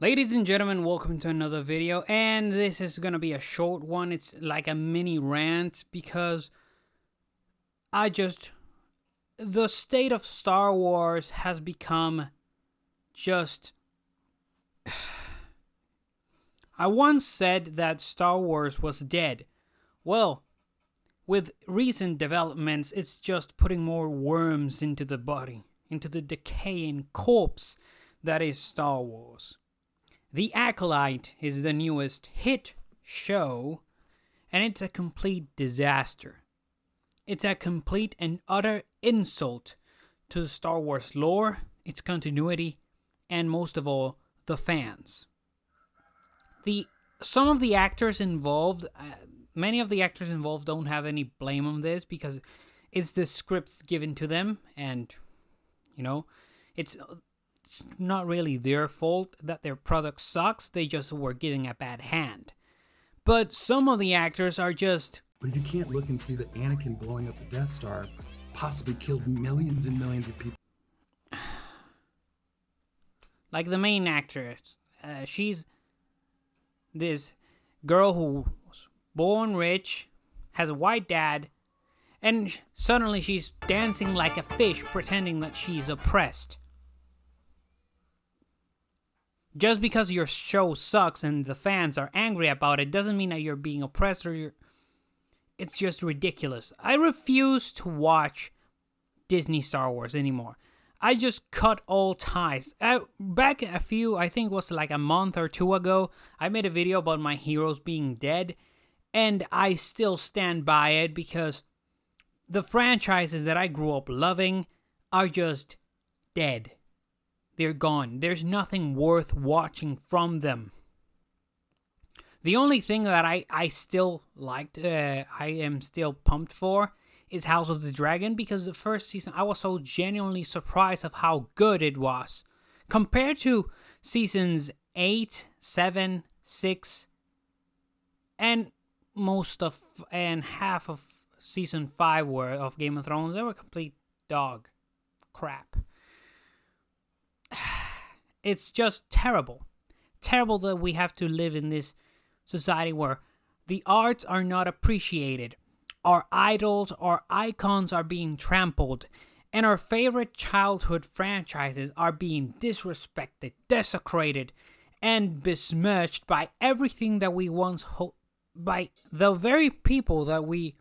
Ladies and gentlemen, welcome to another video, and this is gonna be a short one. It's like a mini rant because the state of Star Wars has become just... I once said that Star Wars was dead. Well, with recent developments, it's just putting more worms into the body, into the decaying corpse that is Star Wars. The Acolyte is the newest hit show, and it's a complete disaster. It's a complete and utter insult to the Star Wars lore, its continuity, and most of all, the fans. Some of the actors involved, many of the actors involved don't have any blame on this because it's the scripts given to them, and, you know, it's not really their fault that their product sucks. They just were giving a bad hand. But some of the actors are just... But you can't look and see that Anakin blowing up the Death Star possibly killed millions and millions of people. Like the main actress. She's this girl who was born rich, has a white dad, and suddenly she's dancing like a fish pretending that she's oppressed. Just because your show sucks and the fans are angry about it doesn't mean that you're being oppressed or you're... It's just ridiculous. I refuse to watch Disney Star Wars anymore. I just cut all ties. Back I think it was like a month or two ago, I made a video about my heroes being dead, and I still stand by it because the franchises that I grew up loving are just dead. They're gone. There's nothing worth watching from them. The only thing that I still liked, I am still pumped for, is House of the Dragon, because the first season I was so genuinely surprised of how good it was. Compared to seasons 8, 7, 6, and half of season 5 of Game of Thrones, they were complete dog crap. It's just terrible. Terrible that we have to live in this society where the arts are not appreciated, our idols, our icons are being trampled, and our favorite childhood franchises are being disrespected, desecrated, and besmirched by everything that we once by the very people that we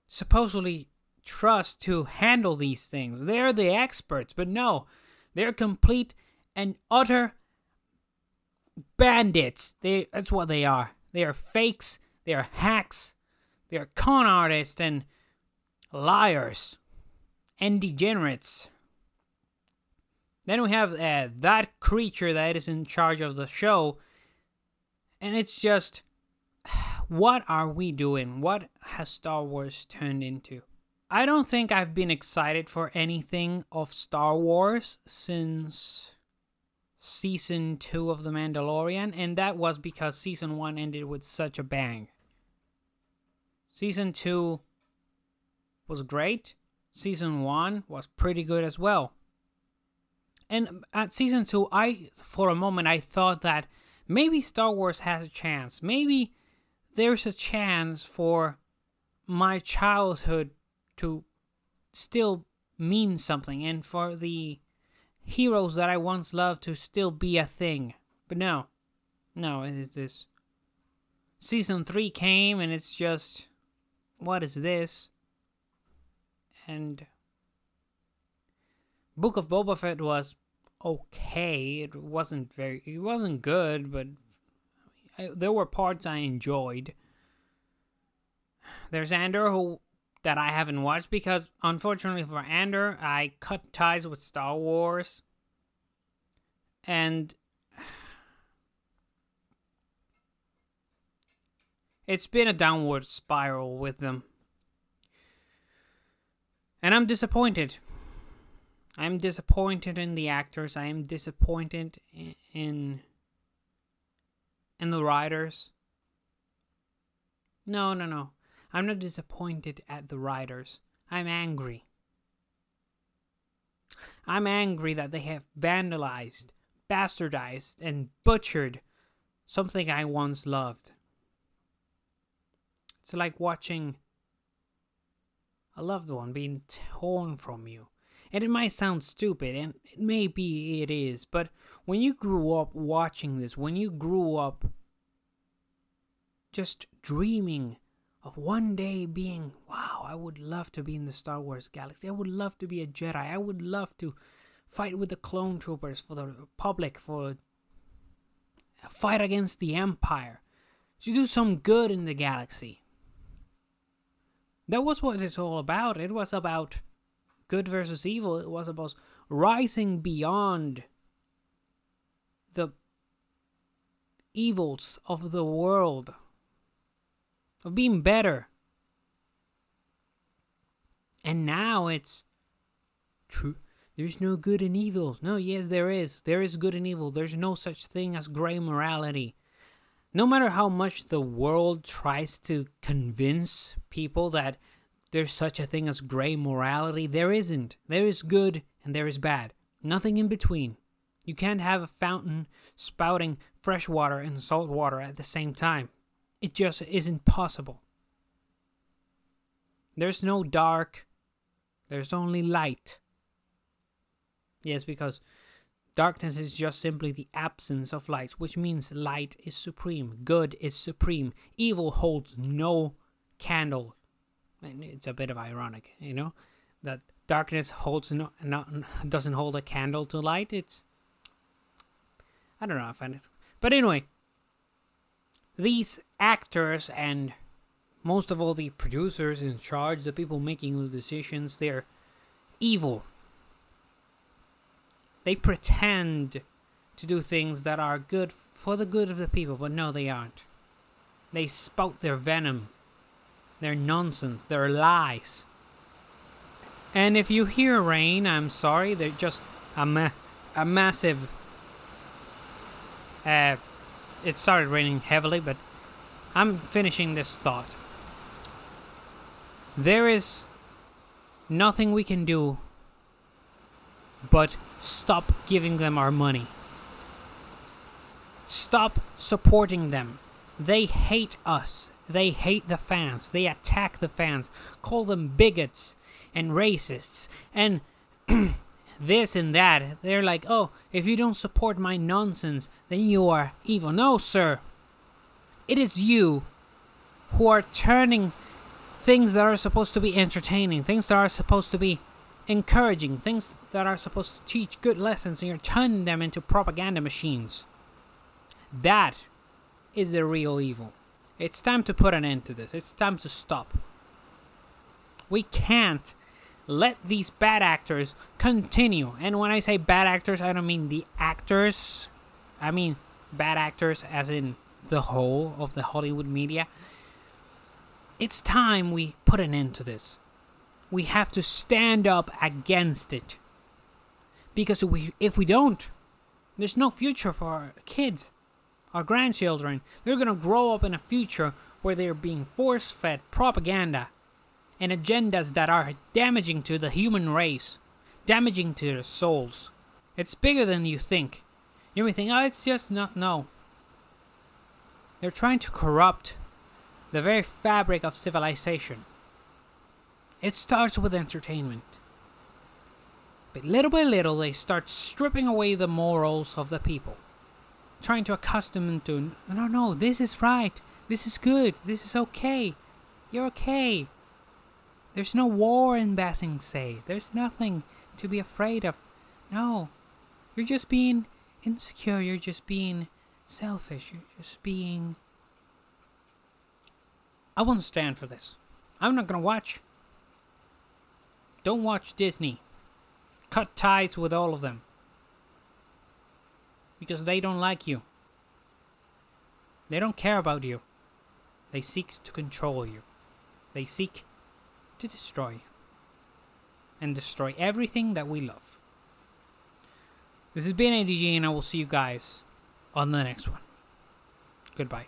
supposedly trust to handle these things. They're the experts, but no, they're complete and utter bandits. That's what they are. They are fakes, they are hacks, they are con artists and liars and degenerates. Then we have that creature that is in charge of the show, and it's just, what are we doing? What has Star Wars turned into? I don't think I've been excited for anything of Star Wars since Season 2 of The Mandalorian, and that was because Season 1 ended with such a bang. Season 2 was great. Season 1 was pretty good as well. And at Season 2, for a moment, I thought that maybe Star Wars has a chance. Maybe there's a chance for my childhood to still mean something, and for the heroes that I once loved to still be a thing. But no, it is this. Season 3 came, and it's just, what is this? And Book of Boba Fett was okay. It wasn't good, but there were parts I enjoyed. There's Andor, that I haven't watched because, unfortunately for Andor, I cut ties with Star Wars. And it's been a downward spiral with them. And I'm disappointed. I'm disappointed in the actors. I am disappointed in the writers. No. I'm not disappointed at the writers. I'm angry. I'm angry that they have vandalized bastardized and butchered something I once loved. It's like watching a loved one being torn from you. And it might sound stupid, and maybe it is, but when you grew up watching this, when you grew up just dreaming of one day being, wow, I would love to be in the Star Wars galaxy. I would love to be a Jedi. I would love to fight with the clone troopers for the Republic, for a fight against the Empire, to do some good in the galaxy. That was what it's all about. It was about good versus evil. It was about rising beyond the evils of the world, of being better. And now it's true. There's no good and evil. No, yes, there is. There is good and evil. There's no such thing as gray morality. No matter how much the world tries to convince people that there's such a thing as gray morality, there isn't. There is good and there is bad. Nothing in between. You can't have a fountain spouting fresh water and salt water at the same time. It just isn't possible. There's no dark. There's only light. Yes, because darkness is just simply the absence of light, which means light is supreme. Good is supreme. Evil holds no candle. It's a bit of ironic, you know, that darkness holds doesn't hold a candle to light. It's, I don't know, I find it. But anyway, these actors and most of all the producers in charge, the people making the decisions, they're evil. They pretend to do things that are good for the good of the people, but no, they aren't. They spout their venom, their nonsense, their lies. And if you hear rain, I'm sorry, they're just a massive... it started raining heavily, but I'm finishing this thought. There is nothing we can do but stop giving them our money. Stop supporting them. They hate us. They hate the fans. They attack the fans. Call them bigots and racists and this and that. They're like, oh, if you don't support my nonsense, then you are evil. No, sir. It is you who are turning things that are supposed to be entertaining, things that are supposed to be encouraging, things that are supposed to teach good lessons, and you're turning them into propaganda machines. That is the real evil. It's time to put an end to this. It's time to stop. We can't let these bad actors continue. And when I say bad actors, I don't mean the actors. I mean bad actors as in the whole of the Hollywood media. It's time we put an end to this. We have to stand up against it. Because if we don't, there's no future for our kids, our grandchildren. They're going to grow up in a future where they're being force-fed propaganda and agendas that are damaging to the human race, damaging to their souls. It's bigger than you think. You may think, oh, it's just not, no. They're trying to corrupt the very fabric of civilization. It starts with entertainment. But little by little, they start stripping away the morals of the people. Trying to accustom them to, no, this is right. This is good. This is okay. You're okay. There's no war in Ba Sing Se. There's nothing to be afraid of. No. You're just being insecure. You're just being selfish. You're just being... I won't stand for this. I'm not gonna watch. Don't watch Disney. Cut ties with all of them. Because they don't like you. They don't care about you. They seek to control you. They seek to destroy you. And destroy everything that we love. This has been ADG, and I will see you guys on the next one. Goodbye.